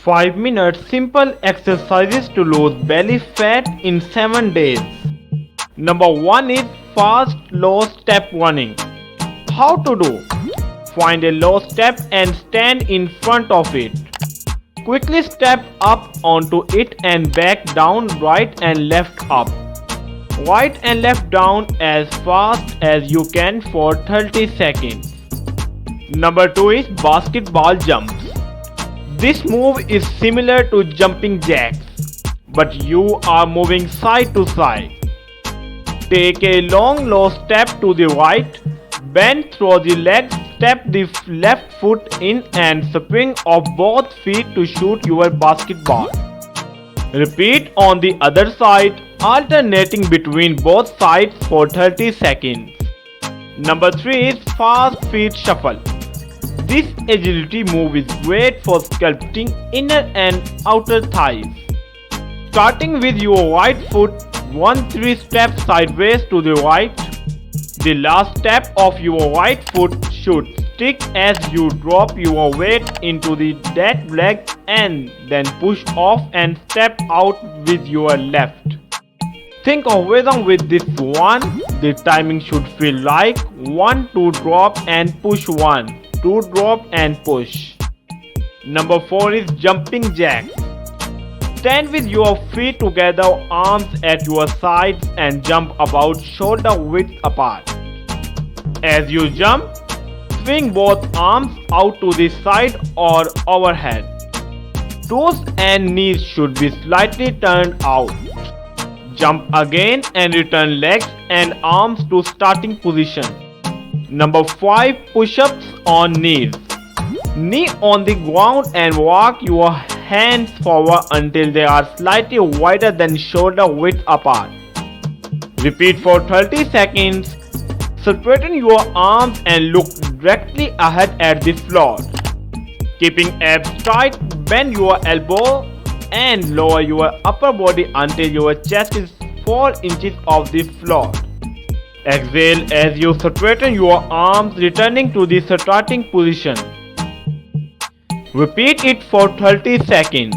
5 minute simple exercises to lose belly fat in 7 days. Number 1 is fast low step running. How to do? Find a low step and stand in front of it. Quickly step up onto it and back down, right and left up. Right and left down as fast as you can for 30 seconds. Number 2 is basketball jumps. This move is similar to jumping jacks, but you are moving side to side. Take a long low step to the right, bend through the legs, step the left foot in and spring off both feet to shoot your basketball. Repeat on the other side, alternating between both sides for 30 seconds. Number 3 is fast feet shuffle. This agility move is great for sculpting inner and outer thighs. Starting with your right foot, 1-3 steps sideways to the right. The last step of your right foot should stick as you drop your weight into the dead leg and then push off and step out with your left. Think of rhythm with this one. The timing should feel like 1 2 drop and push 1. 2 drop and push. Number 4 is jumping jacks. Stand with your feet together, arms at your sides and jump about shoulder width apart. As you jump, swing both arms out to the side or overhead. Toes and knees should be slightly turned out. Jump again and return legs and arms to starting position. Number 5, push-ups on knees. Knee on the ground and walk your hands forward until they are slightly wider than shoulder width apart. Repeat for 30 seconds. Straighten your arms and look directly ahead at the floor. Keeping abs tight, bend your elbow and lower your upper body until your chest is 4 inches off the floor. Exhale as you straighten your arms, returning to the starting position. Repeat it for 30 seconds.